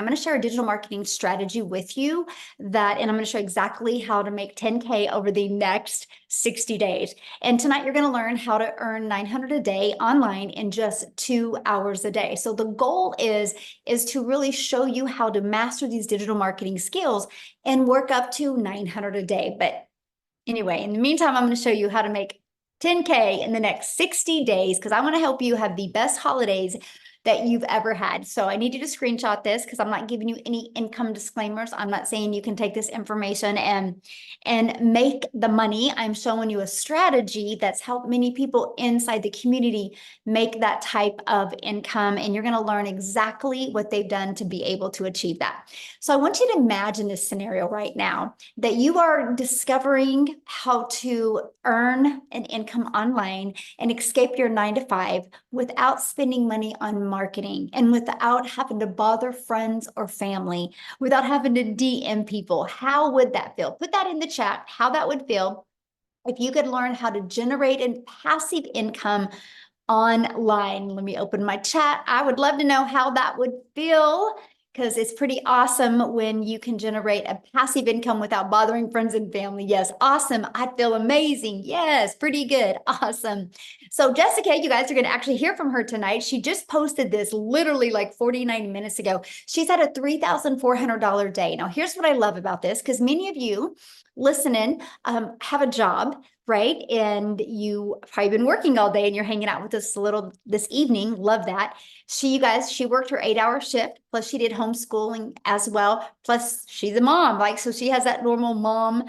going to share a digital marketing strategy with you and I'm going to show exactly how to make 10K over the next 60 days. And tonight you're going to learn how to earn 900 a day online in just 2 hours a day. So the goal is to really show you how to master these digital marketing skills and work up to 900 a day. But anyway, in the meantime, I'm going to show you how to make 10K in the next 60 days because I want to help you have the best holidays that you've ever had. So I need you to screenshot this because I'm not giving you any income disclaimers. I'm not saying you can take this information and make the money. I'm showing you a strategy that's helped many people inside the community make that type of income. And you're going to learn exactly what they've done to be able to achieve that. So I want you to imagine this scenario right now that you are discovering how to earn an income online and escape your 9 to 5 without spending money on marketing and without having to bother friends or family, without having to DM people. How would that feel? Put that in the chat, how that would feel if you could learn how to generate a passive income online. Let me open my chat. I would love to know how that would feel because it's pretty awesome when you can generate a passive income without bothering friends and family. Yes, awesome. I feel amazing. Yes, pretty good. Awesome. So Jessica, you guys are going to actually hear from her tonight. She just posted this literally like 49 minutes ago. She's at a $3,400 day. Now, here's what I love about this, because many of you listening have a job, right? And you probably been working all day and you're hanging out with us this evening. Love that. She worked her 8-hour shift, plus she did homeschooling as well. Plus she's a mom, so she has that normal mom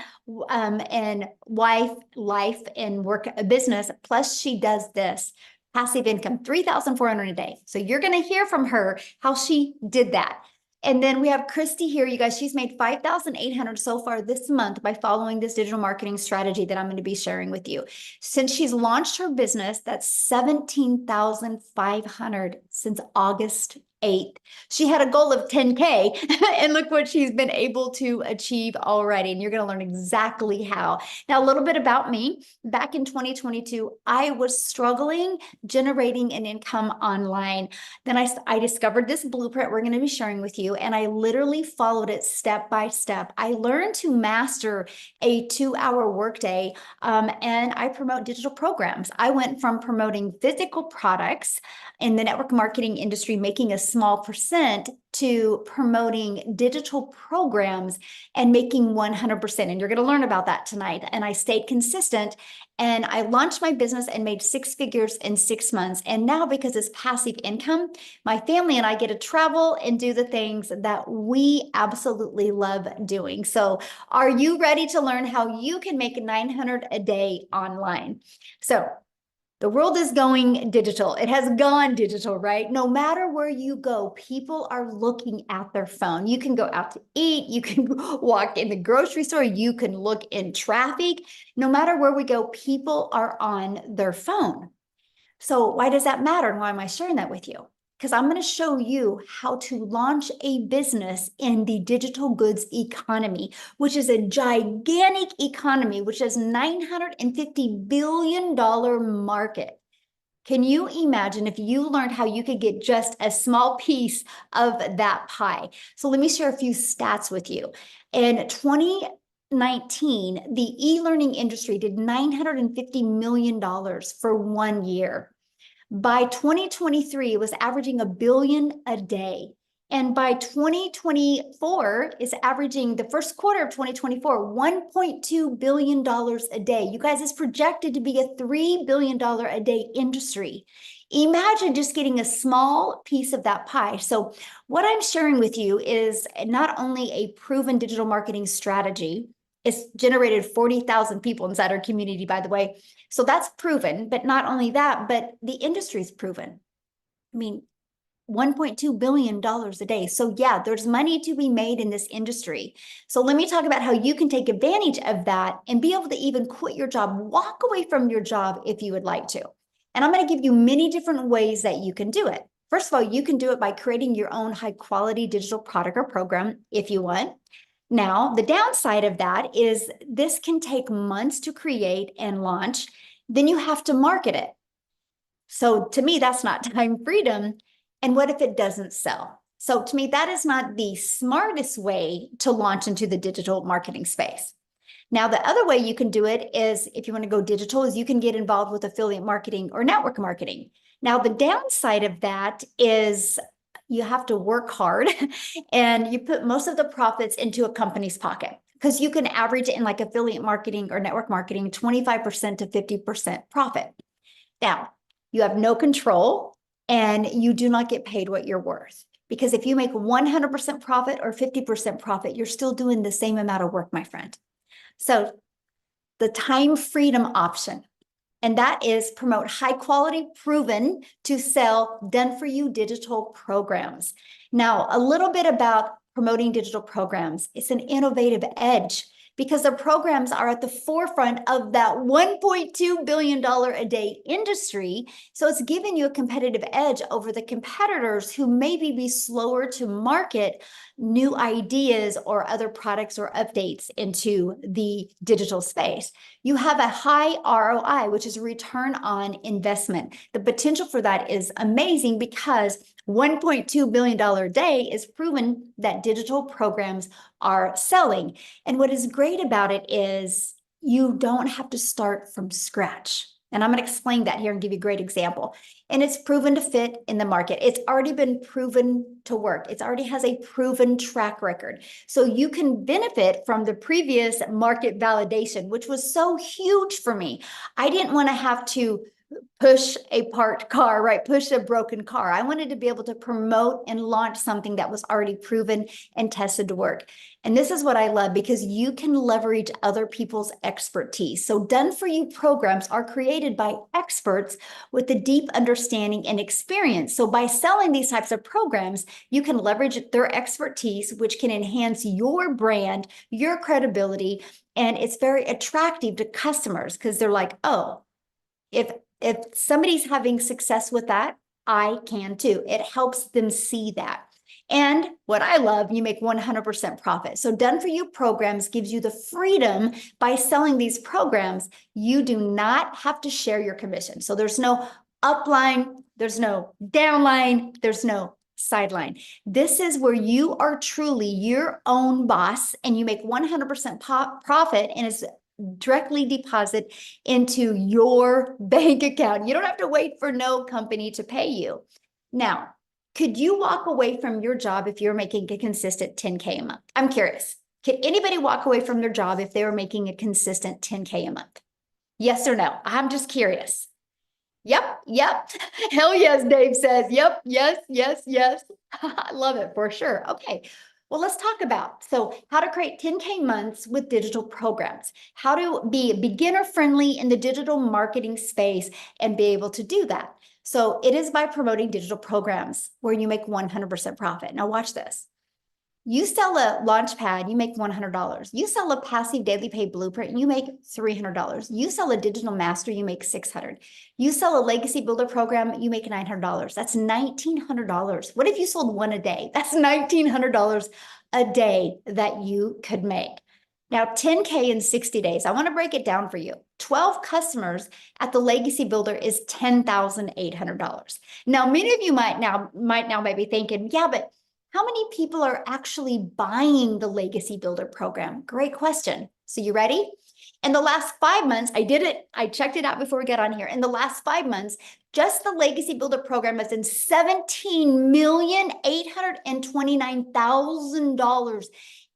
and wife life and work a business. Plus she does this passive income, 3,400 a day. So you're going to hear from her how she did that. And then we have Christy here, you guys. She's made 5,800 so far this month by following this digital marketing strategy that I'm going to be sharing with you. Since she's launched her business, that's 17,500 since August 8th. She had a goal of 10K and look what she's been able to achieve already. And you're going to learn exactly how. Now, a little bit about me. Back in 2022, I was struggling generating an income online. Then I discovered this blueprint we're going to be sharing with you, and I literally followed it step by step. I learned to master a 2-hour workday, and I promote digital programs. I went from promoting physical products in the network marketing industry, making a small percent, to promoting digital programs and making 100%. And you're going to learn about that tonight. And I stayed consistent and I launched my business and made 6 figures in 6 months. And now, because it's passive income, my family and I get to travel and do the things that we absolutely love doing. So are you ready to learn how you can make 900 a day online? So the world is going digital. It has gone digital, right? No matter where you go, people are looking at their phone. You can go out to eat. You can walk in the grocery store. You can look in traffic. No matter where we go, people are on their phone. So why does that matter? And why am I sharing that with you? Because I'm going to show you how to launch a business in the digital goods economy, which is a gigantic economy, which is $950 billion market. Can you imagine if you learned how you could get just a small piece of that pie? So let me share a few stats with you. In 2019, the e-learning industry did $950 million for 1 year. By 2023, it was averaging $1 billion a day. And by 2024, it's averaging, the first quarter of 2024, $1.2 billion a day. You guys, it's projected to be a $3 billion a day industry. Imagine just getting a small piece of that pie. So what I'm sharing with you is not only a proven digital marketing strategy. It's generated 40,000 people inside our community, by the way. So that's proven, but not only that, but the industry's proven. I mean, $1.2 billion a day. So yeah, there's money to be made in this industry. So let me talk about how you can take advantage of that and be able to even quit your job, walk away from your job if you would like to. And I'm going to give you many different ways that you can do it. First of all, you can do it by creating your own high quality digital product or program if you want. Now, the downside of that is this can take months to create and launch. Then you have to market it. So to me, that's not time freedom. And what if it doesn't sell? So to me, that is not the smartest way to launch into the digital marketing space. Now, the other way you can do it is, if you want to go digital, is you can get involved with affiliate marketing or network marketing. Now, the downside of that is you have to work hard and you put most of the profits into a company's pocket, because you can average in like affiliate marketing or network marketing 25% to 50% profit. Now, you have no control and you do not get paid what you're worth. Because if you make 100% profit or 50% profit, you're still doing the same amount of work, my friend. So the time freedom option, and that is promote high quality, proven to sell, done for you digital programs. Now, a little bit about promoting digital programs. It's an innovative edge because the programs are at the forefront of that $1.2 billion a day industry. So it's giving you a competitive edge over the competitors who maybe be slower to market new ideas or other products or updates into the digital space. You have a high ROI, which is a return on investment. The potential for that is amazing because $1.2 billion a day is proven that digital programs are selling. And what is great about it is you don't have to start from scratch. And I'm going to explain that here and give you a great example. And it's proven to fit in the market. It's already been proven to work. It already has a proven track record. So you can benefit from the previous market validation, which was so huge for me. I didn't want to have to push a parked car, right? Push a broken car. I wanted to be able to promote and launch something that was already proven and tested to work. And this is what I love, because you can leverage other people's expertise. So done for you programs are created by experts with a deep understanding and experience. So by selling these types of programs, you can leverage their expertise, which can enhance your brand, your credibility, and it's very attractive to customers because they're like, oh, if somebody's having success with that, I can too. It helps them see that. And what I love, you make 100% profit. So done for you programs gives you the freedom by selling these programs. You do not have to share your commission. So there's no upline, there's no downline, there's no sideline. This is where you are truly your own boss and you make 100% profit, and it's directly deposit into your bank account. You don't have to wait for no company to pay you. Now, could you walk away from your job if you're making a consistent 10K a month? I'm curious. Could anybody walk away from their job if they were making a consistent 10K a month? Yes or no? I'm just curious. Yep. Hell yes, Dave says. Yep, yes. I love it for sure. Okay. Well, let's talk about how to create 10K months with digital programs, how to be beginner friendly in the digital marketing space and be able to do that. So it is by promoting digital programs where you make 100% profit. Now watch this. You sell a launch pad, you make $100. You sell a passive daily pay blueprint, you make $300. You sell a digital master, you make $600. You sell a legacy builder program, you make $900. That's $1,900. What if you sold one a day? That's $1,900 a day that you could make. Now, 10K in 60 days. I want to break it down for you. 12 customers at the legacy builder is $10,800. Now, many of you might now be thinking, yeah, but how many people are actually buying the Legacy Builder program? Great question. So you ready? In the last 5 months, I did it. I checked it out before we get on here. In the last 5 months, just the Legacy Builder program has done $17,829,000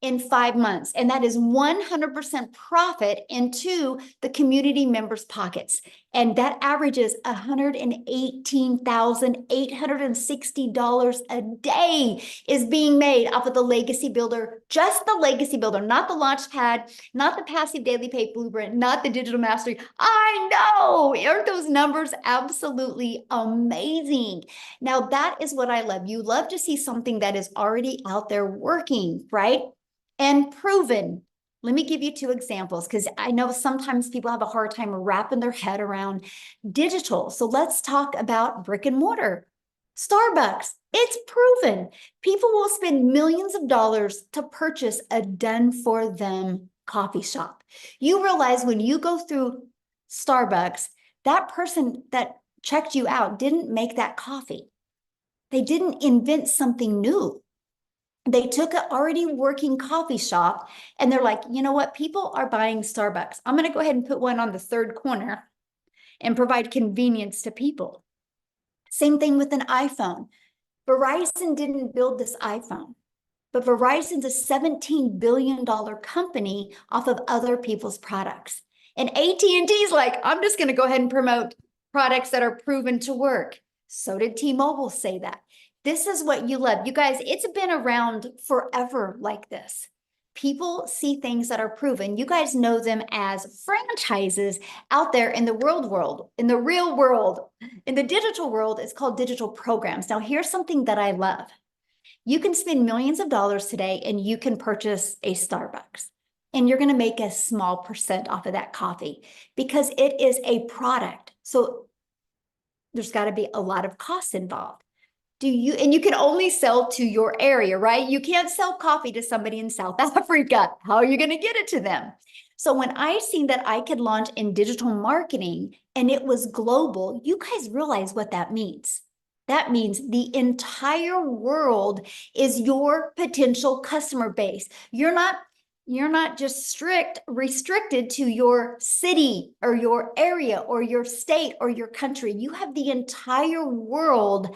in 5 months. And that is 100% profit into the community members' pockets. And that averages $118,860 a day is being made off of the Legacy Builder, just the Legacy Builder, not the Launchpad, not the Passive Daily Pay Blueprint, not the Digital Mastery. I know, aren't those numbers absolutely amazing? Now, that is what I love. You love to see something that is already out there working, right? And proven. Let me give you 2 examples because I know sometimes people have a hard time wrapping their head around digital. So let's talk about brick and mortar. Starbucks, it's proven. People will spend millions of dollars to purchase a done for them coffee shop. You realize when you go through Starbucks, that person that checked you out didn't make that coffee. They didn't invent something new. They took an already working coffee shop and they're like, you know what? People are buying Starbucks. I'm going to go ahead and put one on the third corner and provide convenience to people. Same thing with an iPhone. Verizon didn't build this iPhone, but Verizon's a $17 billion company off of other people's products. And AT&T's like, I'm just going to go ahead and promote products that are proven to work. So did T-Mobile say that. This is what you love. You guys, it's been around forever like this. People see things that are proven. You guys know them as franchises out there in the world, in the real world. In the digital world, it's called digital programs. Now, here's something that I love. You can spend millions of dollars today and you can purchase a Starbucks. And you're going to make a small percent off of that coffee because it is a product. So there's got to be a lot of costs involved. And you can only sell to your area, right? You can't sell coffee to somebody in South Africa. How are you going to get it to them? So when I seen that I could launch in digital marketing and it was global, you guys realize what that means. That means the entire world is your potential customer base. You're not just restricted to your city or your area or your state or your country. You have the entire world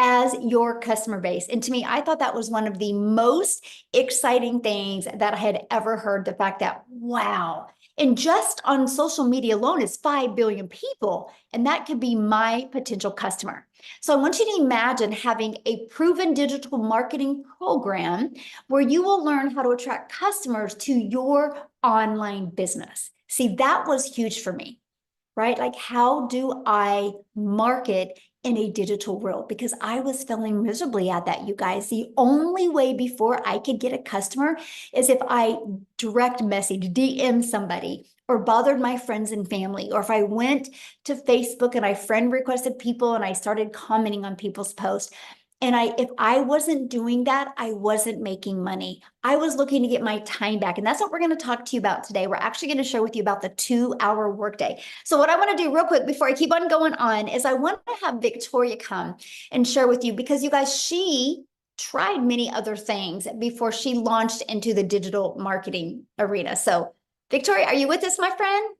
as your customer base. And to me, I thought that was one of the most exciting things that I had ever heard. The fact that, wow, and just on social media alone is 5 billion people, and that could be my potential customer. So I want you to imagine having a proven digital marketing program where you will learn how to attract customers to your online business. See, that was huge for me, right? Like, how do I market in a digital world? Because I was failing miserably at that, you guys. The only way before I could get a customer is if I direct message, DM somebody, or bothered my friends and family, or if I went to Facebook and I friend requested people and I started commenting on people's posts. And if I wasn't doing that, I wasn't making money. I was looking to get my time back. And that's what we're going to talk to you about today. We're actually going to share with you about the 2-hour workday. So what I want to do real quick before I keep on going on is I want to have Victoria come and share with you, because you guys, she tried many other things before she launched into the digital marketing arena. So Victoria, are you with us, my friend?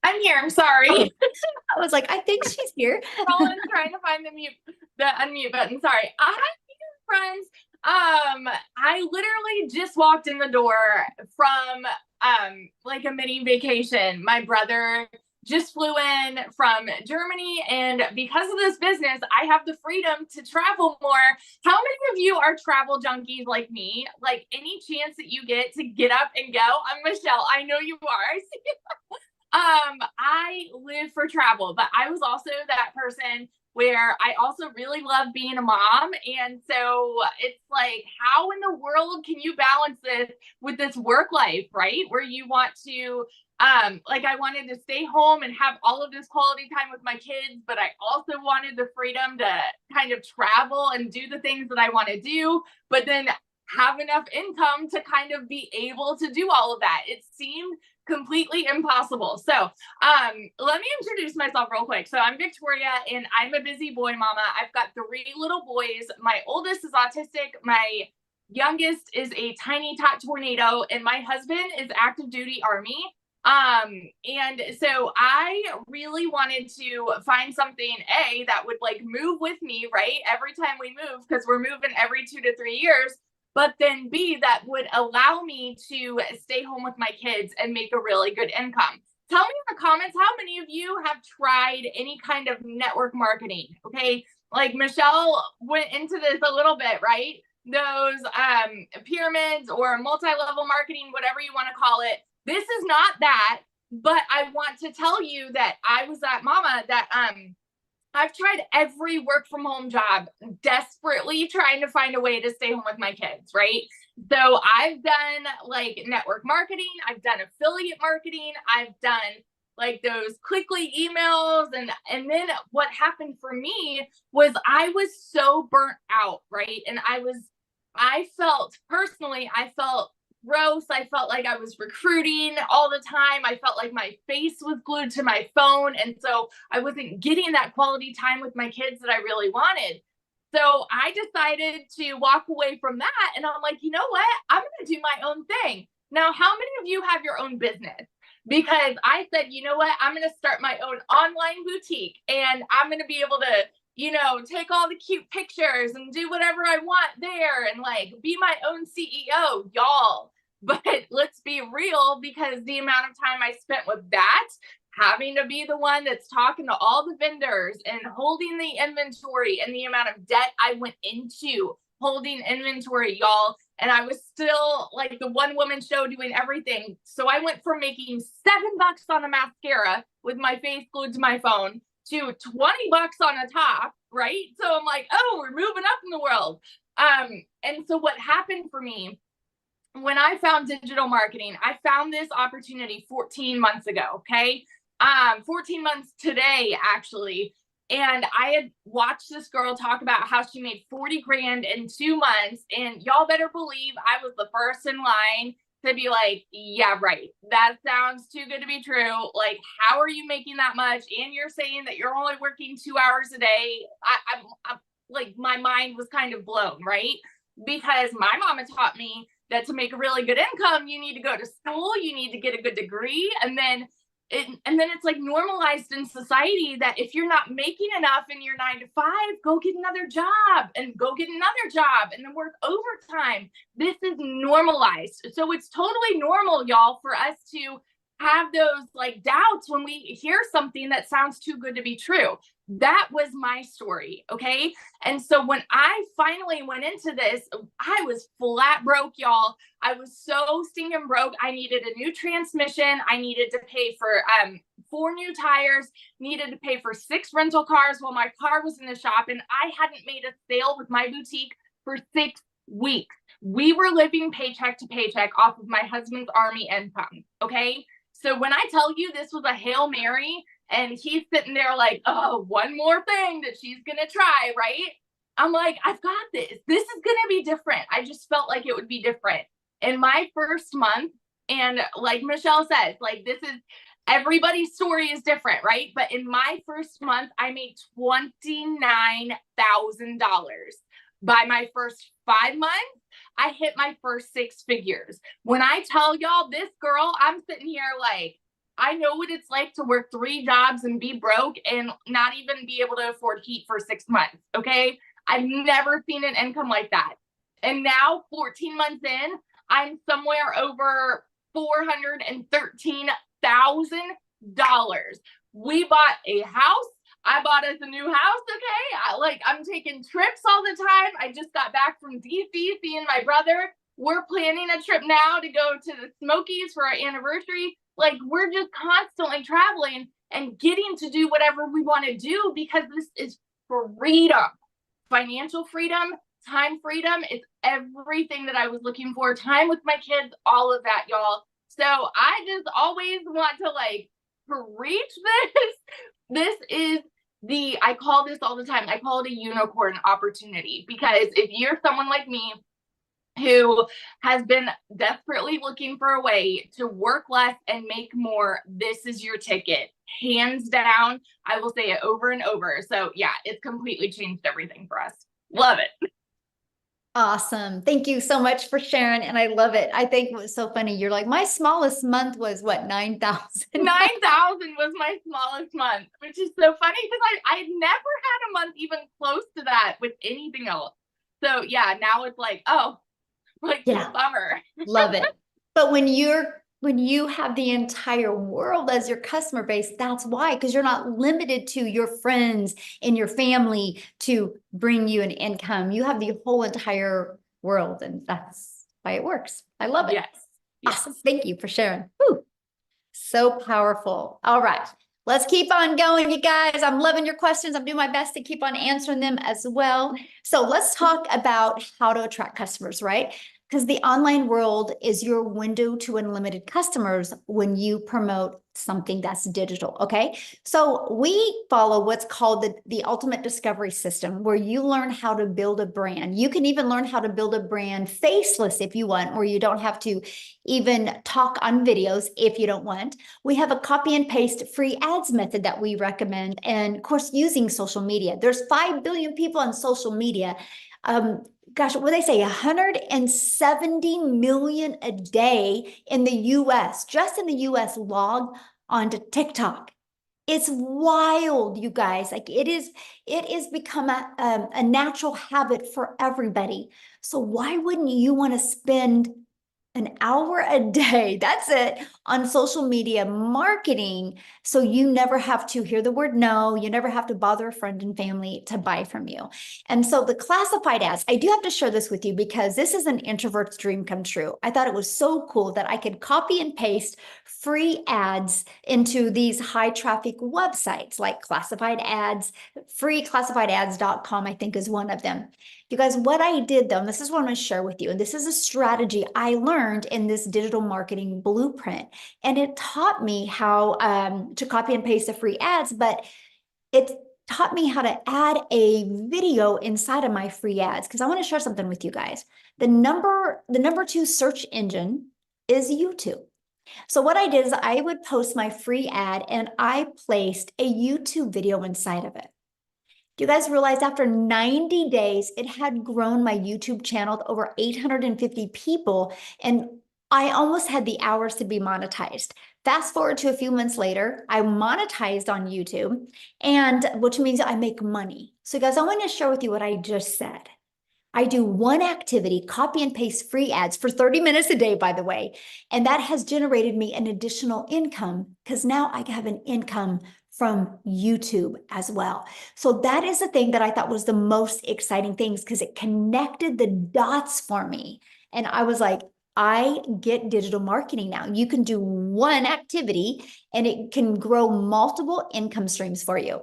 I'm here. I'm sorry. I was like, I think she's here. Rolling, trying to find the unmute button. Sorry. I have friends. I literally just walked in the door from like a mini vacation. My brother just flew in from Germany, and because of this business, I have the freedom to travel more. How many of you are travel junkies like me? Like, any chance that you get to get up and go? I'm Michelle. I know you are. I live for travel, but I was also that person where I also really love being a mom. And so it's like, how in the world can you balance this with this work life, right? Where you want to, like, I wanted to stay home and have all of this quality time with my kids, but I also wanted the freedom to kind of travel and do the things that I want to do, but then have enough income to kind of be able to do all of that. It seemed completely impossible. So let me introduce myself real quick. So I'm Victoria, and I'm a busy boy mama. I've got 3 little boys. My oldest is autistic. My youngest is a tiny tot tornado, and my husband is active duty Army. And so I really wanted to find something that would like move with me, right? Every time we move, because we're moving every 2 to 3 years. But then B, that would allow me to stay home with my kids and make a really good income. Tell me in the comments, how many of you have tried any kind of network marketing? Okay, like Michelle went into this a little bit, right? Those pyramids or multi-level marketing, whatever you want to call it. This is not that, but I want to tell you that I was that mama that I've tried every work from home job, desperately trying to find a way to stay home with my kids, right? So I've done like network marketing, I've done affiliate marketing, I've done like those quickly emails, and then what happened for me was I was so burnt out, right? And I felt gross. I felt like I was recruiting all the time. I felt like my face was glued to my phone. And so I wasn't getting that quality time with my kids that I really wanted. So I decided to walk away from that. And I'm like, you know what? I'm going to do my own thing. Now, how many of you have your own business? Because I said, you know what? I'm going to start my own online boutique, and I'm going to be able to, take all the cute pictures and do whatever I want there and like be my own CEO, y'all. But let's be real, because the amount of time I spent with that, having to be the one that's talking to all the vendors and holding the inventory, and the amount of debt I went into holding inventory, y'all. And I was still like the one woman show doing everything. So I went from making $7 on a mascara with my face glued to my phone to $20 on a top, right? So I'm like, oh, we're moving up in the world. And so what happened for me when I found digital marketing, I found this opportunity 14 months ago. Okay. 14 months today, actually. And I had watched this girl talk about how she made 40 grand in 2 months. And y'all better believe I was the first in line to be like, yeah, right. That sounds too good to be true. Like, how are you making that much? And you're saying that you're only working 2 hours a day. I'm like, my mind was kind of blown, right? Because my mama taught me that to make a really good income, you need to go to school, you need to get a good degree, and then it's like normalized in society that if you're not making enough in your 9 to 5, go get another job and go get another job and then work overtime. This is normalized. So it's totally normal, y'all, for us to have those like doubts when we hear something that sounds too good to be true. That was my story. Okay. And so when I finally went into this, I was flat broke, y'all. I was so stinking broke. I needed a new transmission. I needed to pay for 4 new tires, needed to pay for 6 rental cars while my car was in the shop. And I hadn't made a sale with my boutique for 6 weeks. We were living paycheck to paycheck off of my husband's Army income. Okay. So when I tell you this was a Hail Mary, and he's sitting there like, oh, one more thing that she's going to try, right? I'm like, I've got this. This is going to be different. I just felt like it would be different. In my first month, and like Michelle says, like this is, everybody's story is different, right? But in my first month, I made $29,000. By my first 5 months, I hit my first 6 figures. When I tell y'all, this girl, I'm sitting here like, I know what it's like to work 3 jobs and be broke and not even be able to afford heat for 6 months. Okay. I've never seen an income like that. And now 14 months in, I'm somewhere over $413,000. We bought a house. I bought us a new house. Okay. I'm taking trips all the time. I just got back from DC seeing my brother. We're planning a trip now to go to the Smokies for our anniversary. Like, we're just constantly traveling and getting to do whatever we want to do, because this is freedom, financial freedom, time freedom. It's everything that I was looking for. Time with my kids, all of that, y'all. So I just always want to like preach this. This is I call this all the time, I call it a unicorn opportunity, because if you're someone like me who has been desperately looking for a way to work less and make more, this is your ticket. Hands down. I will say it over and over. So yeah, it's completely changed everything for us. Love it. Awesome. Thank you so much for sharing. And I love it. I think it was so funny. You're like, my smallest month was what, 9,000? 9,000 was my smallest month, which is so funny because I never had a month even close to that with anything else. So yeah, now it's like, oh, like, yeah, bummer. Love it. But when you have the entire world as your customer base, that's why, because you're not limited to your friends and your family to bring you an income. You have the whole entire world, and that's why it works. I love it. Yes. Awesome. Thank you for sharing. Whew. So powerful. All right. Let's keep on going, you guys. I'm loving your questions. I'm doing my best to keep on answering them as well. So let's talk about how to attract customers, right? Because the online world is your window to unlimited customers when you promote something that's digital, okay? So we follow what's called the ultimate discovery system, where you learn how to build a brand. You can even learn how to build a brand faceless if you want, or you don't have to even talk on videos if you don't want. We have a copy and paste free ads method that we recommend, and of course, using social media. There's 5 billion people on social media. Gosh, what do they say? 170 million a day in the US, just in the US, log onto TikTok. It's wild, you guys. Like it is become a natural habit for everybody. So why wouldn't you want to spend an hour a day, that's it, on social media marketing, so you never have to hear the word no, you never have to bother a friend and family to buy from you. And so the classified ads, I do have to share this with you because this is an introvert's dream come true. I thought it was so cool that I could copy and paste free ads into these high traffic websites like classified ads. Freeclassifiedads.com, I think, is one of them. You guys, what I did though, and this is what I'm going to share with you, and this is a strategy I learned in this digital marketing blueprint, and it taught me how to copy and paste the free ads, but it taught me how to add a video inside of my free ads, because I want to share something with you guys. The number 2 search engine is YouTube. So what I did is I would post my free ad and I placed a YouTube video inside of it. Do you guys realize after 90 days, it had grown my YouTube channel to over 850 people, and I almost had the hours to be monetized. Fast forward to a few months later, I monetized on YouTube, and which means I make money. So guys, I want to share with you what I just said. I do one activity, copy and paste free ads for 30 minutes a day, by the way. And that has generated me an additional income because now I have an income from YouTube as well. So that is the thing that I thought was the most exciting things, because it connected the dots for me. And I was like, I get digital marketing now. You can do one activity and it can grow multiple income streams for you.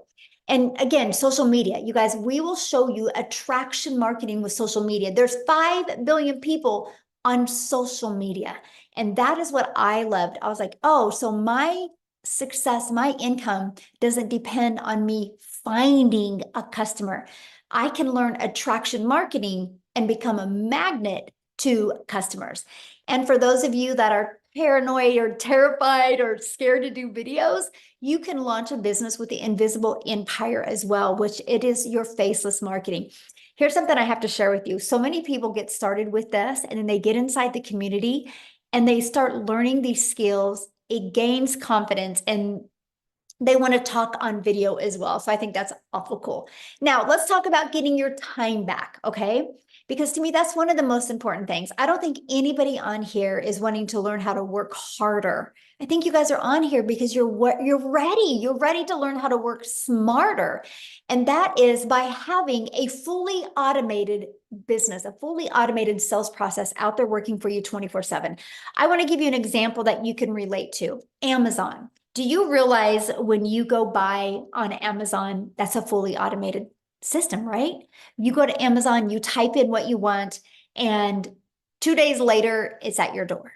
And again, social media, you guys, we will show you attraction marketing with social media. There's 5 billion people on social media. And that is what I loved. I was like, oh, so my success, my income doesn't depend on me finding a customer. I can learn attraction marketing and become a magnet to customers. And for those of you that are paranoid or terrified or scared to do videos, you can launch a business with the invisible empire as well, which it is your faceless marketing. Here's something I have to share with you. So many people get started with this and then they get inside the community and they start learning these skills. It gains confidence and they want to talk on video as well. So I think that's awful cool. Now let's talk about getting your time back, okay? Because to me, that's one of the most important things. I don't think anybody on here is wanting to learn how to work harder. I think you guys are on here because you're ready. You're ready to learn how to work smarter. And that is by having a fully automated business, a fully automated sales process out there working for you 24/7. I want to give you an example that you can relate to. Amazon. Do you realize when you go buy on Amazon, that's a fully automated system, right? You go to Amazon, you type in what you want, and 2 days later, it's at your door.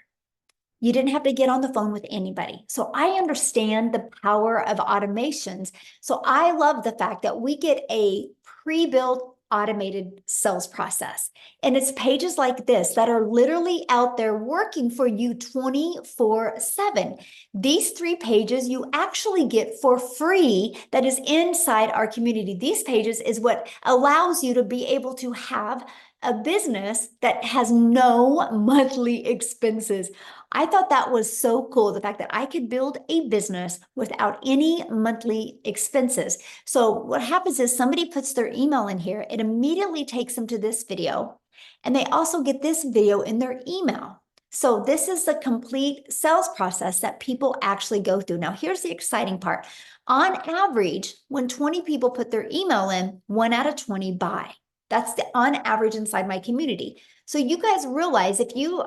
You didn't have to get on the phone with anybody. So I understand the power of automations. So I love the fact that we get a pre-built automated sales process. And it's pages like this that are literally out there working for you 24/7. These 3 pages you actually get for free that is inside our community. These pages is what allows you to be able to have a business that has no monthly expenses. I thought that was so cool, the fact that I could build a business without any monthly expenses. So what happens is somebody puts their email in here, it immediately takes them to this video, and they also get this video in their email. So this is the complete sales process that people actually go through. Now, here's the exciting part. On average, when 20 people put their email in, 1 out of 20 buy. That's the on average inside my community. So you guys realize if you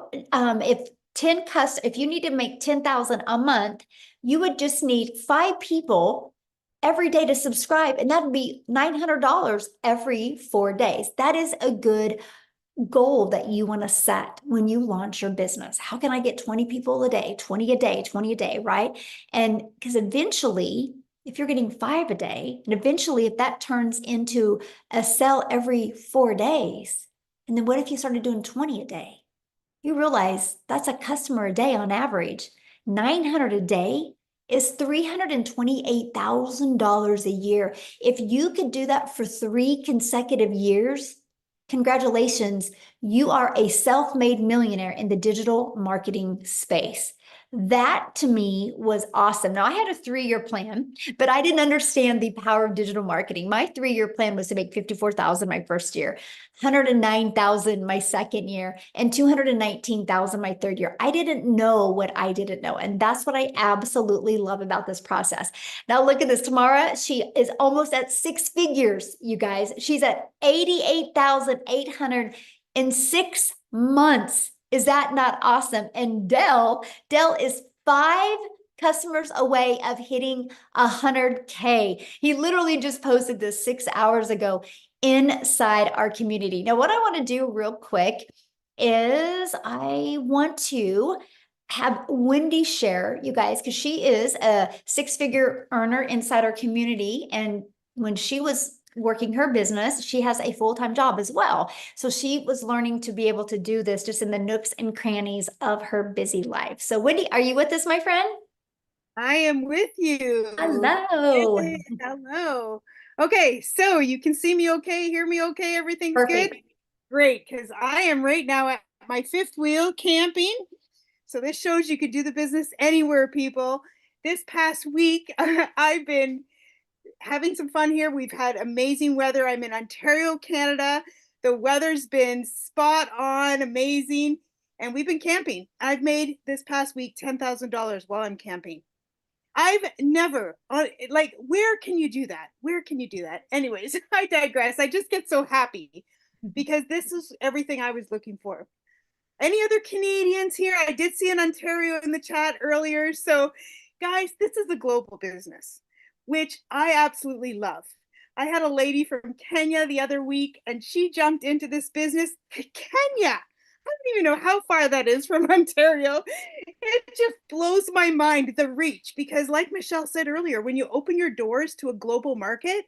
if you need to make 10,000 a month, you would just need 5 people every day to subscribe, and that would be $900 every 4 days. That is a good goal that you want to set when you launch your business. How can I get 20 people a day, 20 a day, 20 a day, right? And because eventually, if you're getting 5 a day, and eventually if that turns into a sell every 4 days, and then what if you started doing 20 a day? You realize that's a customer a day on average. 900 a day is $328,000 a year. If you could do that for 3 consecutive years, congratulations, you are a self-made millionaire in the digital marketing space. That to me was awesome. Now, I had a 3-year plan, but I didn't understand the power of digital marketing. My 3-year plan was to make 54,000 my first year, 109,000 my second year, and 219,000 my third year. I didn't know what I didn't know. And that's what I absolutely love about this process. Now look at this. Tamara, she is almost at 6 figures, you guys. She's at 88,800 in 6 months. Is that not awesome? And Dell is 5 customers away of hitting 100K. He literally just posted this 6 hours ago inside our community. Now, what I want to do real quick is I want to have Wendy share, you guys, because she is a 6-figure earner inside our community. And when she was working her business, she has a full-time job as well. So she was learning to be able to do this just in the nooks and crannies of her busy life. So Wendy, are you with us, my friend? I am with you. Hello. Yay, hello. Okay, so you can see me okay, hear me okay, everything's Perfect. good? Great, because I am right now at my 5th wheel camping. So this shows you could do the business anywhere, people. This past week, I've been having some fun here. We've had amazing weather. I'm in Ontario, Canada. The weather's been spot on, amazing. And we've been camping. I've made this past week $10,000 while I'm camping. I've never, like, where can you do that? Where can you do that? Anyways, I digress. I just get so happy because this is everything I was looking for. Any other Canadians here? I did see an Ontario in the chat earlier. So, guys, this is a global business, which I absolutely love. I had a lady from Kenya the other week, and she jumped into this business. Kenya! I don't even know how far that is from Ontario. It just blows my mind, the reach, because like Michelle said earlier, when you open your doors to a global market,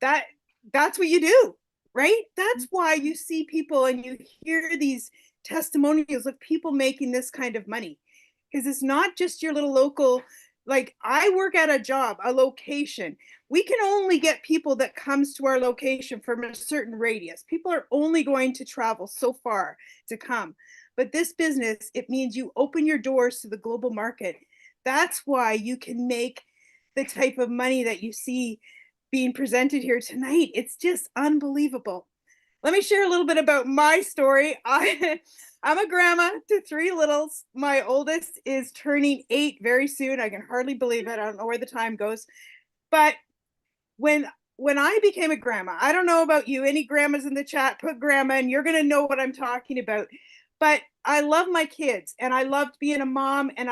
that that's what you do, right? That's why you see people and you hear these testimonials of people making this kind of money, because it's not just your little local. Like, I work at a job, a location. We can only get people that comes to our location from a certain radius. People are only going to travel so far to come. But this business, it means you open your doors to the global market. That's why you can make the type of money that you see being presented here tonight. It's just unbelievable. Let me share a little bit about my story. I'm a grandma to 3 littles. My oldest is turning 8 very soon. I can hardly believe it. I don't know where the time goes. But when I became a grandma, I don't know about you, any grandmas in the chat, put grandma and you're going to know what I'm talking about. But I love my kids and I loved being a mom, and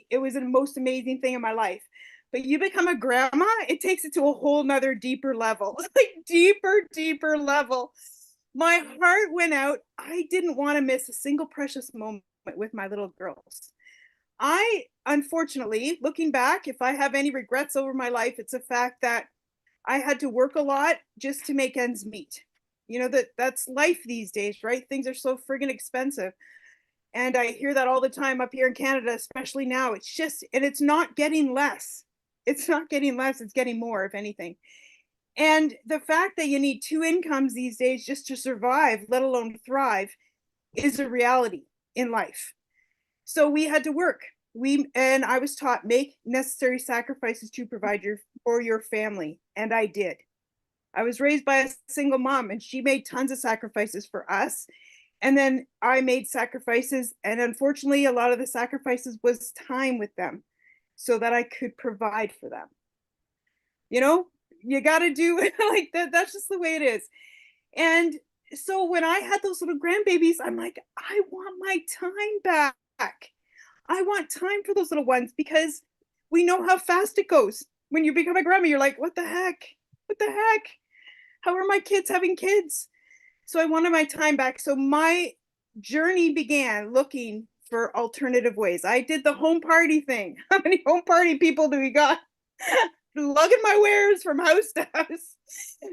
it was the most amazing thing in my life. But you become a grandma, it takes it to a whole nother deeper level, like deeper level. My heart went out. I didn't want to miss a single precious moment with my little girls. I, unfortunately, looking back, if I have any regrets over my life, it's the fact that I had to work a lot just to make ends meet. You know, that's life these days, right? Things are so friggin' expensive. And I hear that all the time up here in Canada, especially now. It's just, and it's not getting less. It's not getting less, it's getting more, if anything. And the fact that you need 2 incomes these days just to survive, let alone thrive, is a reality in life. So we had to work. And I was taught, make necessary sacrifices to provide for your family, and I did. I was raised by a single mom, and she made tons of sacrifices for us. And then I made sacrifices, and unfortunately, a lot of the sacrifices was time with them so that I could provide for them. You know, you got to do like that. That's just the way it is. And so when I had those little grandbabies, I'm like, I want my time back. I want time for those little ones, because we know how fast it goes. When you become a grandma, you're like, what the heck? What the heck? How are my kids having kids? So I wanted my time back. So my journey began looking for alternative ways. I did the home party thing. How many home party people do we got? Lugging my wares from house to house,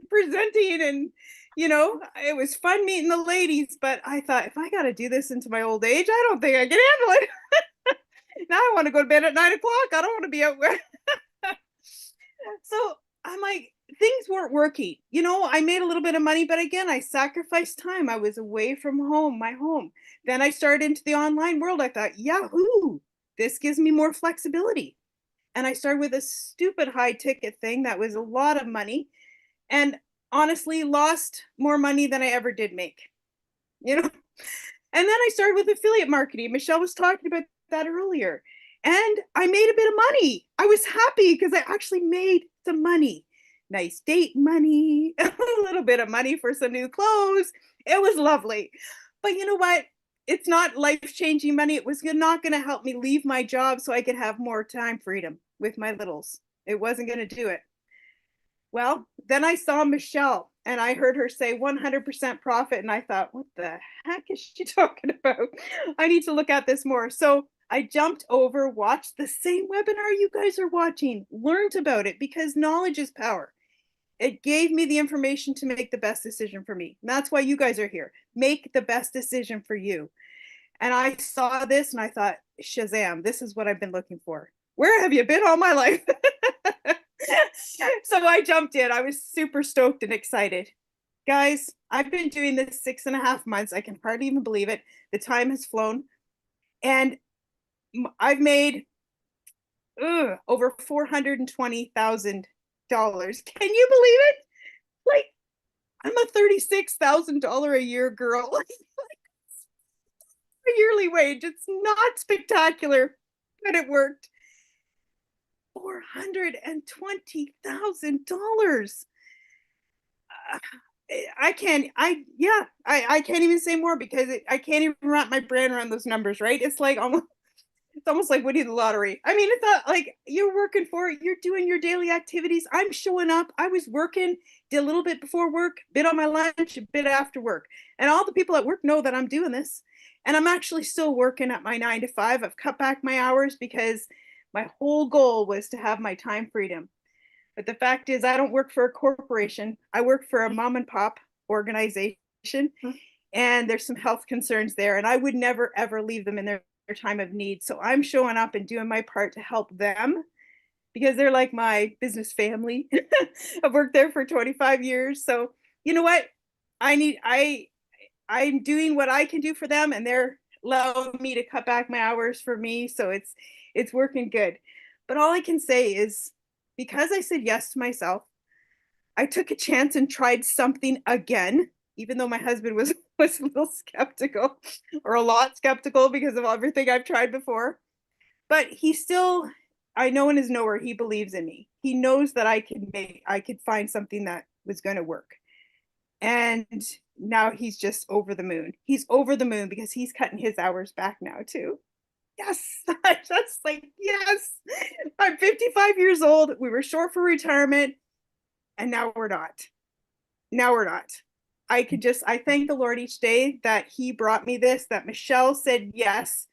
presenting, and it was fun meeting the ladies, but I thought, if I got to do this into my old age, I don't think I can handle it. Now I want to go to bed at 9 o'clock. I don't want to be out where. So I'm like, things weren't working. I made a little bit of money, but again, I sacrificed time. I was away from home, my home. Then I started into the online world. I thought, Yahoo, this gives me more flexibility. And I started with a stupid high ticket thing that was a lot of money, and honestly lost more money than I ever did make. And then I started with affiliate marketing. Michelle was talking about that earlier. And I made a bit of money. I was happy because I actually made some money. Nice date money, a little bit of money for some new clothes. It was lovely. But you know what? It's not life-changing money. It was not going to help me leave my job so I could have more time freedom with my littles. It wasn't going to do it. Well, then I saw Michelle and I heard her say 100% profit. And I thought, what the heck is she talking about? I need to look at this more. So I jumped over, watched the same webinar you guys are watching, learned about it, because knowledge is power. It gave me the information to make the best decision for me. And that's why you guys are here. Make the best decision for you. And I saw this and I thought, Shazam, this is what I've been looking for. Where have you been all my life? So I jumped in. I was super stoked and excited. Guys, I've been doing this 6.5 months. I can hardly even believe it. The time has flown. And I've made over $420,000. Can you believe it? Like, I'm a $36,000 a year girl. A yearly wage. It's not spectacular, but it worked. $420,000. I can't even say more because I can't even wrap my brain around those numbers, right? It's almost like winning the lottery. I mean, it's not like you're working for it, you're doing your daily activities. I'm showing up. I was working, did a little bit before work, bit on my lunch, a bit after work. And all the people at work know that I'm doing this. And I'm actually still working at my 9 to 5. I've cut back my hours because my whole goal was to have my time freedom. But the fact is, I don't work for a corporation. I work for a mom and pop organization, and there's some health concerns there. And I would never, ever leave them in their time of need. So I'm showing up and doing my part to help them because they're like my business family. I've worked there for 25 years. So you know what? I'm doing what I can do for them, and they're allowing me to cut back my hours for me. So it's working good. But all I can say is, because I said yes to myself, I took a chance and tried something again, even though my husband was a little skeptical, or a lot skeptical, because of everything I've tried before. But he still, I know in his knower, he believes in me. He knows that I could find something that was going to work. And now he's just over the moon. He's over the moon because he's cutting his hours back now too. Yes, that's like, yes, I'm 55 years old. We were short for retirement, and now we're not. Now we're not. I thank the Lord each day that he brought me this, that Michelle said yes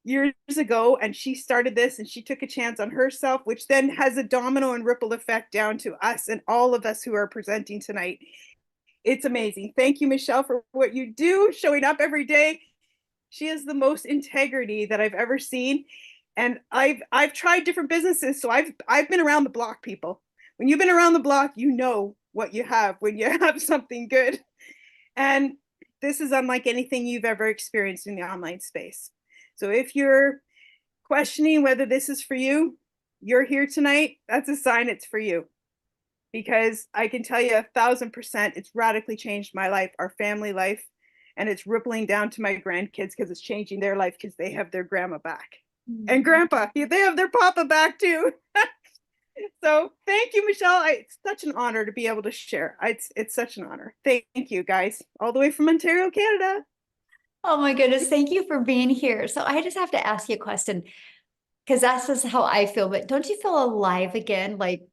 years ago, and she started this and she took a chance on herself, which then has a domino and ripple effect down to us and all of us who are presenting tonight. It's amazing. Thank you, Michelle, for what you do, showing up every day. She has the most integrity that I've ever seen. And I've tried different businesses. So I've been around the block, people. When you've been around the block, you know what you have when you have something good. And this is unlike anything you've ever experienced in the online space. So if you're questioning whether this is for you, you're here tonight, that's a sign it's for you. Because I can tell you 1,000%, it's radically changed my life, our family life, and it's rippling down to my grandkids because it's changing their life because they have their grandma back. And grandpa, they have their papa back too. So thank you, Michelle. It's such an honor to be able to share. It's such an honor. Thank you, guys, all the way from Ontario, Canada. Oh my goodness, thank you for being here. So I just have to ask you a question, because that's just how I feel, but don't you feel alive again? Like,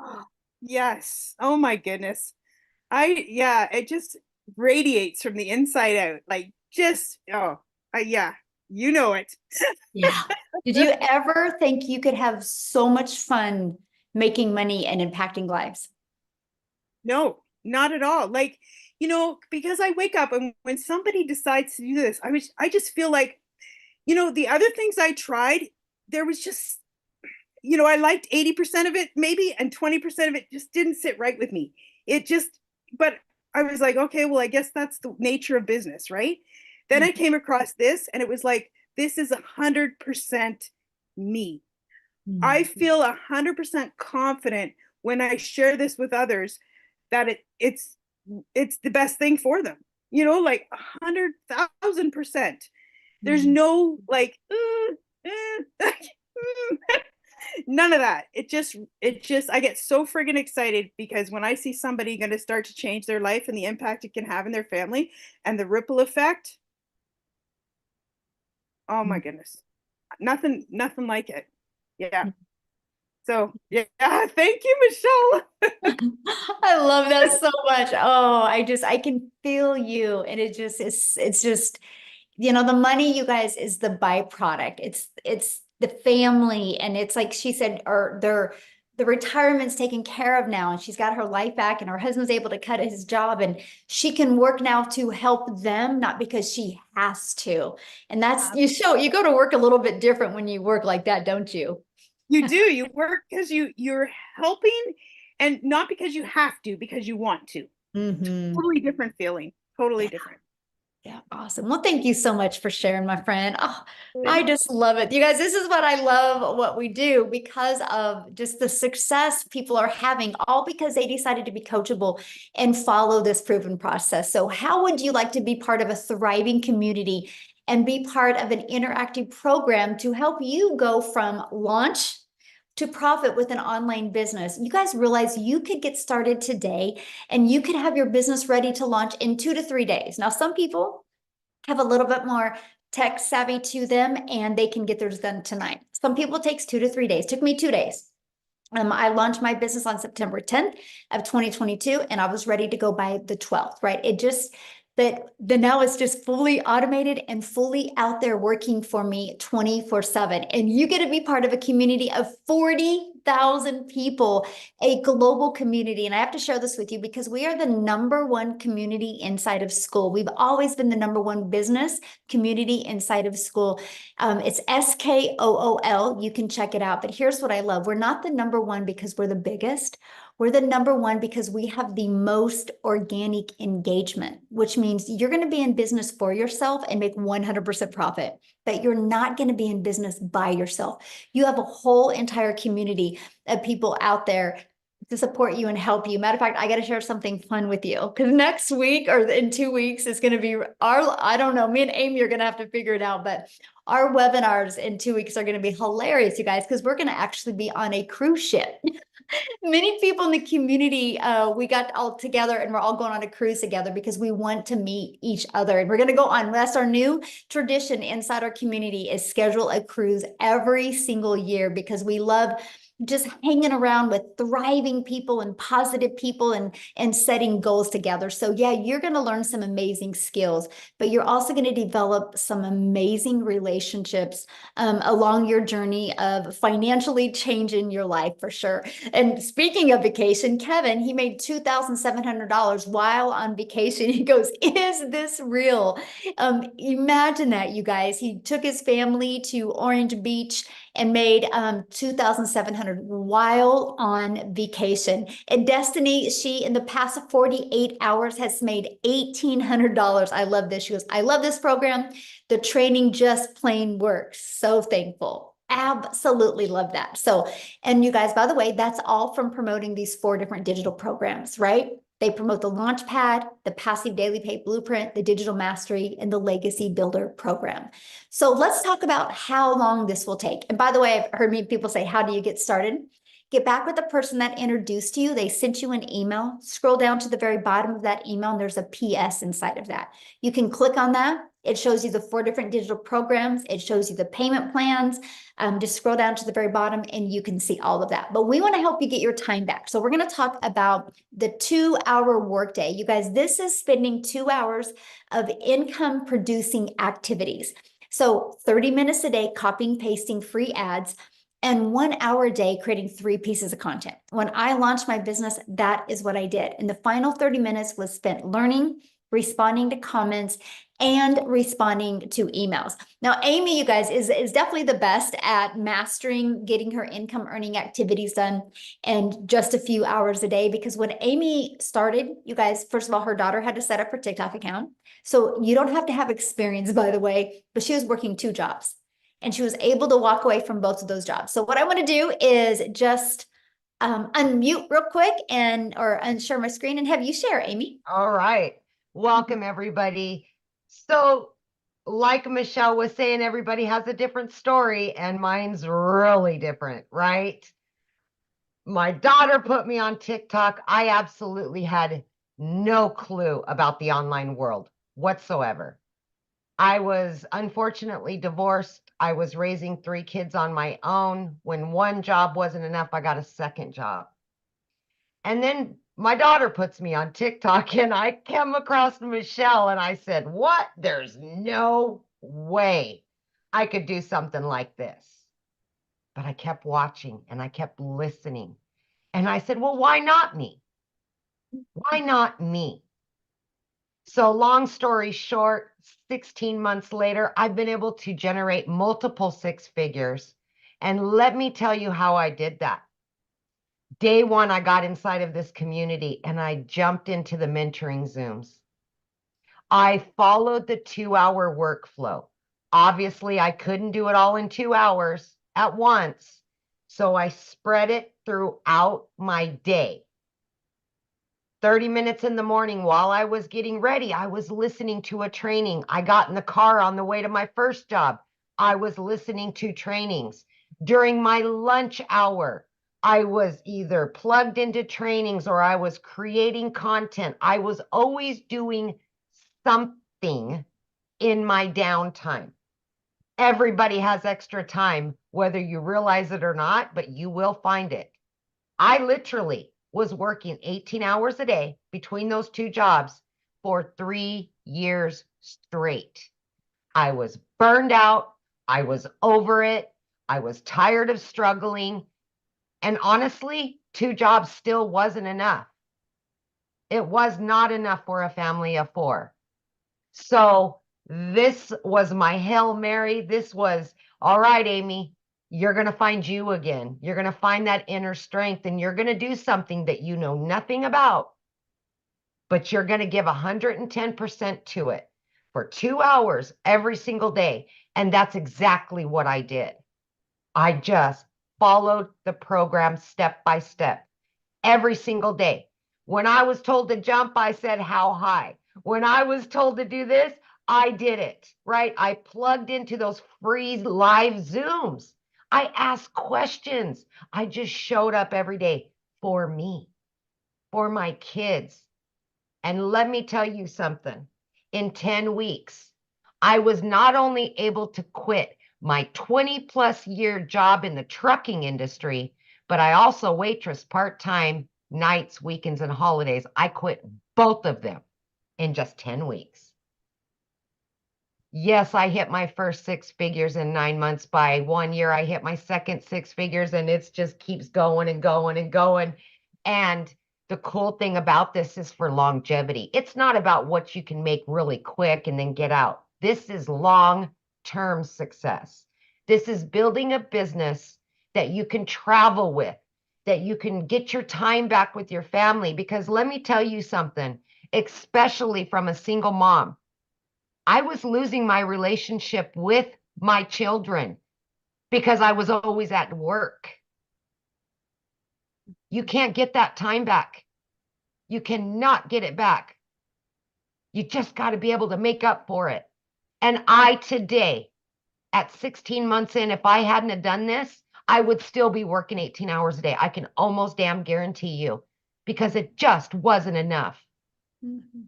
Oh, yes. Oh my goodness. It just, radiates from the inside out. Like just, yeah, you know it. Yeah. Did you ever think you could have so much fun making money and impacting lives? No, not at all. Like, because I wake up and when somebody decides to do this, I just feel like, the other things I tried, there was just, I liked 80% of it maybe, and 20% of it just didn't sit right with me. It just, but I was like, okay, well, I guess that's the nature of business, right? Then I came across this and it was like, this is 100% me. I feel 100% confident when I share this with others that it's the best thing for them. Like 100,000%. There's no like none of that. It just I get so friggin' excited because when I see somebody going to start to change their life and the impact it can have in their family and the ripple effect, oh my goodness. Nothing like it. Yeah. So yeah, thank you, Michelle. I love that so much. Oh, I can feel you. And it's just, the money, you guys, is the byproduct. It's the family. And it's like she said, or the retirement's taken care of now, and she's got her life back, and her husband's able to cut his job, and she can work now to help them, not because she has to. And that's, you go to work a little bit different when you work like that, don't you? You do. You work because you're helping, and not because you have to, because you want to. Totally different feeling. Totally different. Yeah, awesome. Well, thank you so much for sharing, my friend. Oh, I just love it. You guys, this is what I love what we do, because of just the success people are having, all because they decided to be coachable and follow this proven process. So how would you like to be part of a thriving community and be part of an interactive program to help you go from launch to profit with an online business? You guys realize you could get started today and you could have your business ready to launch in 2 to 3 days. Now, some people have a little bit more tech savvy to them and they can get theirs done tonight. Some people it takes 2 to 3 days. It took me 2 days. I launched my business on September 10th of 2022, and I was ready to go by the 12th, right? It just, that the now it's just fully automated and fully out there working for me 24/7. And you get to be part of a community of 40,000 people, a global community. And I have to share this with you because we are the #1 community inside of school. We've always been the #1 business community inside of school. It's SKOOL. You can check it out. But here's what I love. We're not the #1 because we're the biggest. We're the #1 because we have the most organic engagement, which means you're going to be in business for yourself and make 100% profit, but you're not going to be in business by yourself. You have a whole entire community of people out there to support you and help you. Matter of fact, I got to share something fun with you, because next week or in 2 weeks is going to be I don't know, me and Amy are going to have to figure it out, but our webinars in 2 weeks are going to be hilarious, you guys, because we're going to actually be on a cruise ship. Many people in the community, we got all together and we're all going on a cruise together because we want to meet each other. And we're going to go on. That's our new tradition inside our community, is schedule a cruise every single year, because we love just hanging around with thriving people and positive people and setting goals together. So yeah, you're going to learn some amazing skills, but you're also going to develop some amazing relationships along your journey of financially changing your life, for sure. And speaking of vacation, Kevin, he made $2,700 while on vacation. He goes, "Is this real?" Imagine that, you guys. He took his family to Orange Beach and made 2,700 while on vacation. And Destiny, she in the past 48 hours has made $1,800. I love this. She goes, "I love this program. The training just plain works." So thankful. Absolutely love that. So, and you guys, by the way, that's all from promoting these 4 different digital programs, right? They promote the Launchpad, the Passive Daily Pay Blueprint, the Digital Mastery, and the Legacy Builder program. So let's talk about how long this will take. And by the way, I've heard many people say, "How do you get started?" Get back with the person that introduced you. They sent you an email. Scroll down to the very bottom of that email, and there's a PS inside of that. You can click on that. It shows you the 4 different digital programs. It shows you the payment plans. Just scroll down to the very bottom and you can see all of that. But we want to help you get your time back. So we're going to talk about the 2-hour workday. You guys, this is spending 2 hours of income producing activities. So 30 minutes a day, copying, pasting free ads, and 1 hour a day creating 3 pieces of content. When I launched my business, that is what I did. And the final 30 minutes was spent learning, responding to comments, and responding to emails. Now, Amy, you guys, is definitely the best at mastering getting her income earning activities done in just a few hours a day. Because when Amy started, you guys, first of all, her daughter had to set up her TikTok account. So you don't have to have experience, by the way, but she was working 2 jobs and she was able to walk away from both of those jobs. So what I want to do is just unmute real quick or unshare my screen and have you share, Amy. All right. Welcome, everybody. So, like Michelle was saying, everybody has a different story, and mine's really different, right? My daughter put me on TikTok. I absolutely had no clue about the online world whatsoever. I was unfortunately divorced. I was raising 3 kids on my own. When one job wasn't enough, I got a second job. And then my daughter puts me on TikTok and I came across Michelle and I said, what? There's no way I could do something like this. But I kept watching and I kept listening. And I said, well, why not me? Why not me? So long story short, 16 months later, I've been able to generate multiple 6 figures. And let me tell you how I did that. Day one, I got inside of this community and I jumped into the mentoring Zooms. I followed the 2-hour workflow. Obviously, I couldn't do it all in 2 hours at once. So I spread it throughout my day. 30 minutes in the morning while I was getting ready, I was listening to a training. I got in the car on the way to my first job. I was listening to trainings. During my lunch hour, I was either plugged into trainings or I was creating content. I was always doing something in my downtime. Everybody has extra time, whether you realize it or not, but you will find it. I literally was working 18 hours a day between those 2 jobs for 3 years straight. I was burned out. I was over it. I was tired of struggling. And honestly, 2 jobs still wasn't enough. It was not enough for a family of 4. So this was my Hail Mary. This was, all right, Amy, you're going to find you again. You're going to find that inner strength and you're going to do something that you know nothing about, but you're going to give 110% to it for 2 hours every single day. And that's exactly what I did. I just followed the program step by step every single day. When I was told to jump, I said, how high? When I was told to do this, I did it, right? I plugged into those free live Zooms. I asked questions. I just showed up every day for me, for my kids. And let me tell you something. In 10 weeks, I was not only able to quit my 20+ year job in the trucking industry, but I also waitress part-time nights, weekends, and holidays. I quit both of them in just 10 weeks. Yes, I hit my first 6 figures in 9 months. By 1 year, I hit my second 6 figures, and it just keeps going and going and going. And the cool thing about this is for longevity. It's not about what you can make really quick and then get out. This is long-term success. This is building a business that you can travel with, that you can get your time back with your family. Because let me tell you something, especially from a single mom, I was losing my relationship with my children because I was always at work. You can't get that time back. You cannot get it back. You just got to be able to make up for it. And I today, at 16 months in, if I hadn't have done this, I would still be working 18 hours a day. I can almost damn guarantee you, because it just wasn't enough. Mm-hmm.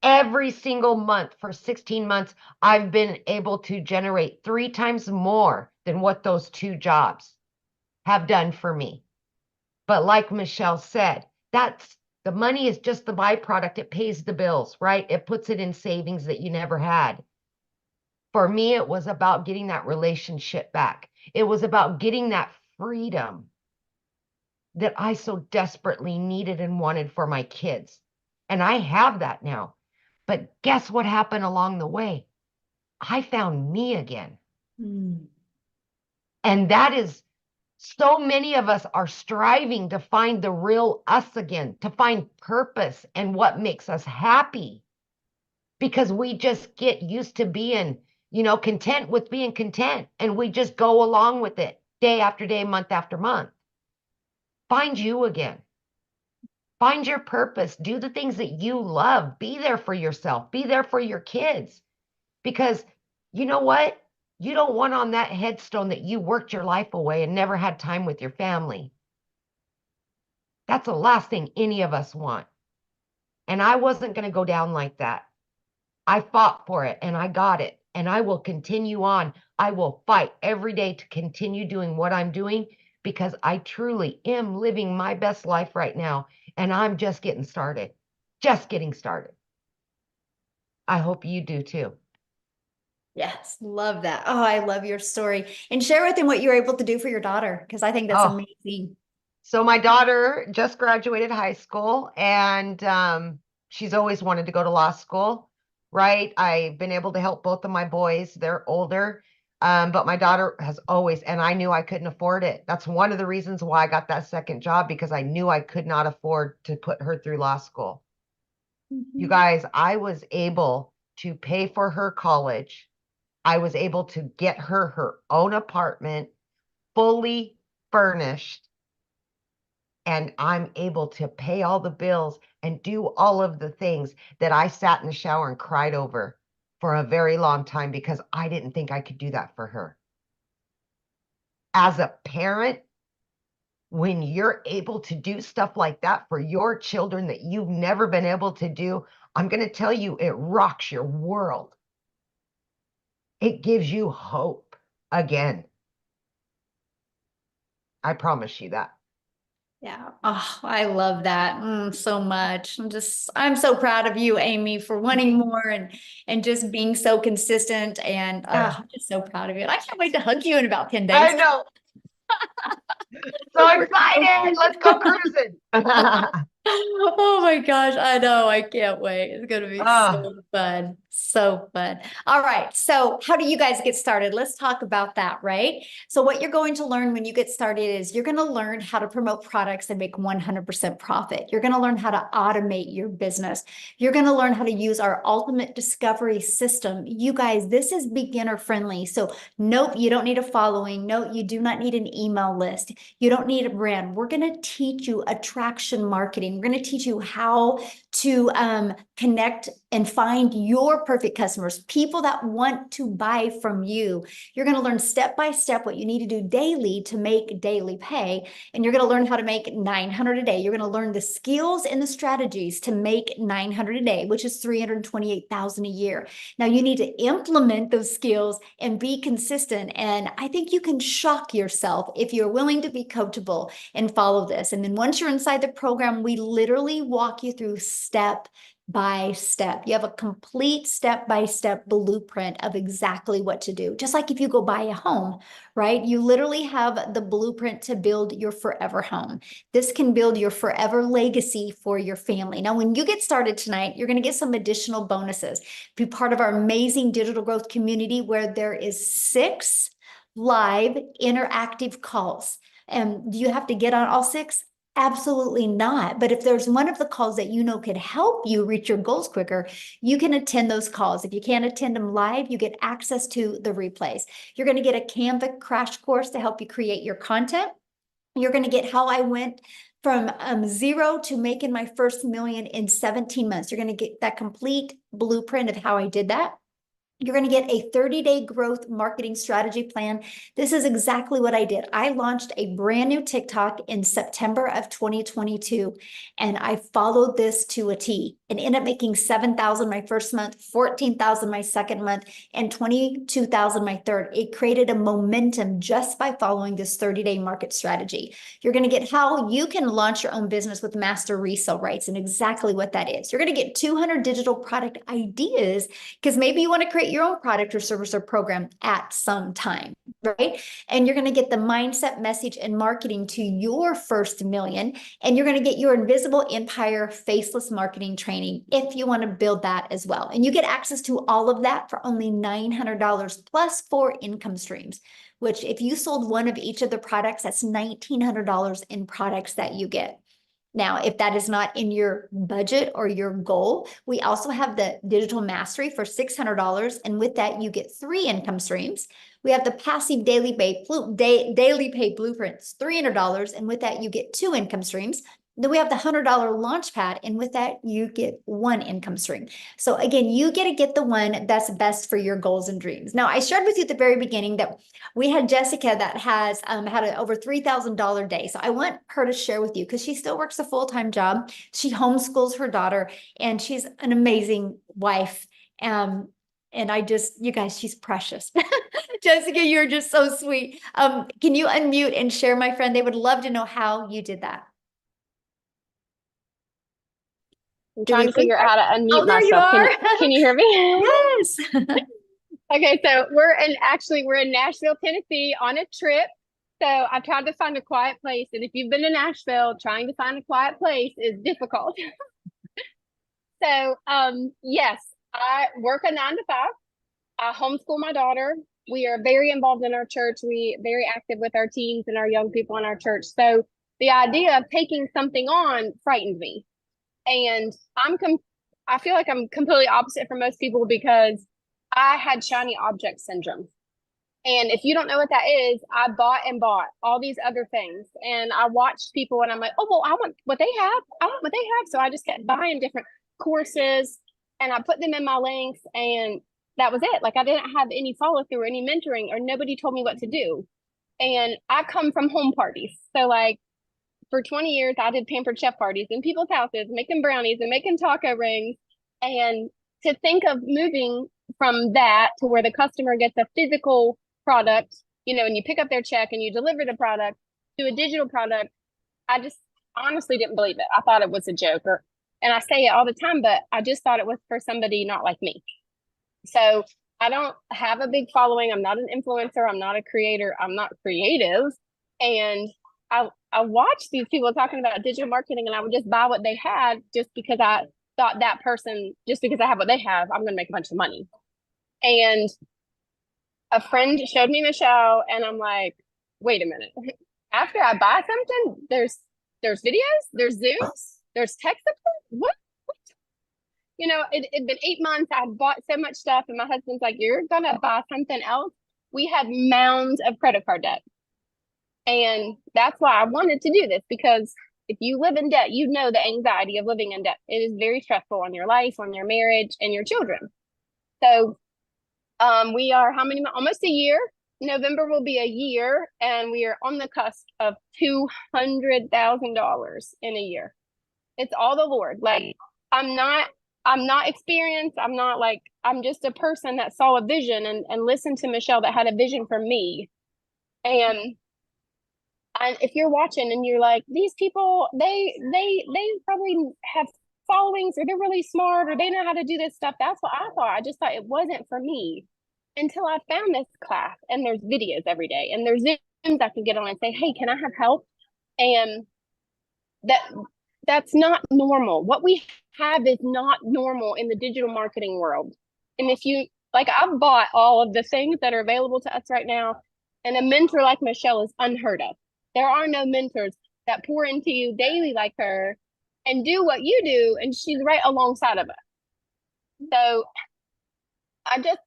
every single month for 16 months, I've been able to generate 3 times more than what those 2 jobs have done for me. But like Michelle said, the money is just the byproduct. It pays the bills, right? It puts it in savings that you never had. For me, it was about getting that relationship back. It was about getting that freedom that I so desperately needed and wanted for my kids. And I have that now. But guess what happened along the way? I found me again. Mm. And that is, so many of us are striving to find the real us again, to find purpose and what makes us happy. Because we just get used to being, content with being content. And we just go along with it day after day, month after month. Find you again. Find your purpose. Do the things that you love. Be there for yourself. Be there for your kids. Because you know what? You don't want on that headstone that you worked your life away and never had time with your family. That's the last thing any of us want. And I wasn't going to go down like that. I fought for it and I got it. And I will continue on. I will fight every day to continue doing what I'm doing because I truly am living my best life right now. And I'm just getting started. Just getting started. I hope you do too. Yes, love that. Oh, I love your story. And share with them what you were able to do for your daughter, because I think that's Oh, amazing. so my daughter just graduated high school and she's always wanted to go to law school, right? I've been able to help both of my boys. They're older. But my daughter has always, and I knew I couldn't afford it. That's one of the reasons why I got that second job, because I knew I could not afford to put her through law school. You guys, I was able to pay for her college. I was able to get her own apartment, fully furnished. And I'm able to pay all the bills and do all of the things that I sat in the shower and cried over for a very long time because I didn't think I could do that for her. As a parent, when you're able to do stuff like that for your children that you've never been able to do, I'm going to tell you, it rocks your world. It gives you hope again. I promise you that. Yeah. Oh, I love that so much. I'm so proud of you, Amy, for wanting more and just being so consistent. And I'm just so proud of you. And I can't wait to hug you in about 10 days. I know. So excited. Let's go cruising. Oh my gosh, I know. I can't wait. It's going to be Oh. so fun. So fun. All right. So how do you guys get started? Let's talk about that, right? So what you're going to learn when you get started is you're going to learn how to promote products and make 100% profit. You're going to learn how to automate your business. You're going to learn how to use our ultimate discovery system. You guys, this is beginner friendly. So nope, you don't need a following. No, you do not need an email list. You don't need a brand. We're going to teach you attraction marketing. We're going to teach you how to connect and find your perfect customers, people that want to buy from you. You're going to learn step by step what you need to do daily to make daily pay. And you're going to learn how to make 900 a day. You're going to learn the skills and the strategies to make 900 a day, which is 328,000 a year. Now you need to implement those skills and be consistent. And I think you can shock yourself if you're willing to be coachable and follow this. And then once you're inside the program, we literally walk you through step by step. You have a complete step-by-step blueprint of exactly what to do. Just like if you go buy a home, right? You literally have the blueprint to build your forever home. This can build your forever legacy for your family. Now, when you get started tonight, you're going to get some additional bonuses. Be part of our amazing digital growth community where there is 6 live interactive calls. And do you have to get on all 6? Absolutely not. But if there's one of the calls that you know could help you reach your goals quicker, you can attend those calls. If you can't attend them live, you get access to the replays. You're going to get a Canva crash course to help you create your content. You're going to get how I went from 0 to making my first million in 17 months. You're going to get that complete blueprint of how I did that. You're going to get a 30-day growth marketing strategy plan. This is exactly what I did. I launched a brand new TikTok in September of 2022, and I followed this to a T and ended up making 7,000 my first month, 14,000 my second month, and 22,000 my third. It created a momentum just by following this 30-day market strategy. You're going to get how you can launch your own business with master resale rights and exactly what that is. You're going to get 200 digital product ideas because maybe you want to create your own product or service or program at some time, right? And you're going to get the mindset, message, and marketing to your first million. And you're going to get your invisible empire faceless marketing training if you want to build that as well. And you get access to all of that for only $900 plus 4 income streams, which if you sold one of each of the products, that's $1,900 in products that you get. Now, if that is not in your budget or your goal, we also have the digital mastery for $600. And with that, you get 3 income streams. We have the passive daily pay blueprints, $300. And with that, you get 2 income streams. Then we have the $100 launch pad. And with that, you get 1 income stream. So again, you get to get the one that's best for your goals and dreams. Now, I shared with you at the very beginning that we had Jessica that has had an over $3,000 day. So I want her to share with you because she still works a full-time job. She homeschools her daughter and she's an amazing wife. And I just, you guys, she's precious. Jessica, you're just so sweet. Can you unmute and share, my friend? They would love to know how you did that. I'm trying to figure out how to unmute there myself. you are. Can you hear me? Yes. Okay, so we're in Nashville, Tennessee on a trip. So I tried to find a quiet place. And if you've been to Nashville, trying to find a quiet place is difficult. So yes, I work a 9 to 5. I homeschool my daughter. We are very involved in our church. We very active with our teens and our young people in our church. So the idea of taking something on frightened me. And I feel like I'm completely opposite from most people because I had shiny object syndrome. And if you don't know what that is, I bought all these other things. And I watched people and I'm like, oh, well, I want what they have. I want what they have. So I just kept buying different courses and I put them in my links and that was it. Like I didn't have any follow through or any mentoring or nobody told me what to do. And I come from home parties. So like, for 20 years, I did pampered chef parties in people's houses, making brownies and making taco rings. And to think of moving from that to where the customer gets a physical product, you know, and you pick up their check and you deliver the product to a digital product, I just honestly didn't believe it. I thought it was a joke. And I say it all the time, but I just thought it was for somebody not like me. So I don't have a big following. I'm not an influencer. I'm not a creator. I'm not creative. And I watched these people talking about digital marketing and I would just buy what they had just because I thought that person, just because I have what they have, I'm going to make a bunch of money. And a friend showed me Michelle and I'm like, wait a minute. After I buy something, there's videos, there's Zooms, there's tech support. What? You know, it'd been 8 months. I had bought so much stuff and my husband's like, you're going to buy something else. We had mounds of credit card debt. And that's why I wanted to do this, because if you live in debt, you know the anxiety of living in debt. It is very stressful on your life, on your marriage, and your children. So we are almost a year. November will be a year, and we are on the cusp of $200,000 in a year. It's all the Lord. Like I'm not experienced. I'm just a person that saw a vision and listened to Michelle that had a vision for me. And if you're watching and you're like, these people, they probably have followings or they're really smart or they know how to do this stuff. That's what I thought. I just thought it wasn't for me until I found this class and there's videos every day and there's Zooms I can get on and say, hey, can I have help? And that's not normal. What we have is not normal in the digital marketing world. And if you, like, I've bought all of the things that are available to us right now, and a mentor like Michelle is unheard of. There are no mentors that pour into you daily like her and do what you do, and she's right alongside of us. So I just,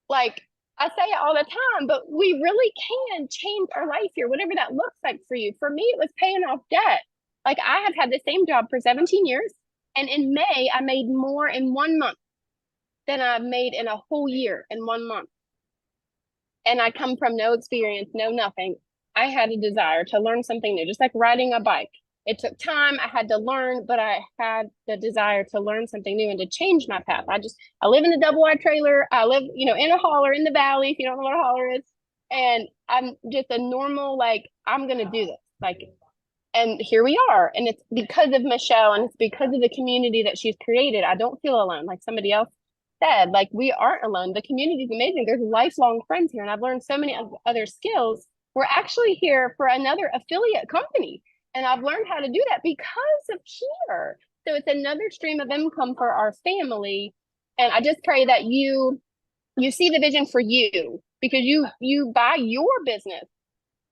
like, I say it all the time, but we really can change our life here, whatever that looks like for you. For me, it was paying off debt. Like, I have had the same job for 17 years, and in May, I made more in 1 month than I've made in a whole year in 1 month. And I come from no experience, no nothing. I had a desire to learn something new, just like riding a bike. It took time. I had to learn, but I had the desire to learn something new and to change my path. I live in a double wide trailer. I live, in a holler in the valley, if you don't know what a holler is. And I'm just a normal, like, I'm going to do this. Like, and here we are. And it's because of Michelle, and it's because of the community that she's created. I don't feel alone. Like somebody else said, like, we aren't alone. The community is amazing. There's lifelong friends here. And I've learned so many other skills. We're actually here for another affiliate company. And I've learned how to do that because of here. So it's another stream of income for our family. And I just pray that you see the vision for you, because you buy your business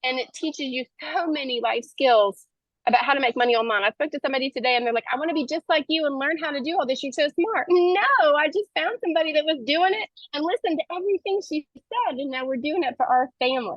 and it teaches you so many life skills about how to make money online. I spoke to somebody today and they're like, I want to be just like you and learn how to do all this. You're so smart. No, I just found somebody that was doing it and listened to everything she said. And now we're doing it for our family.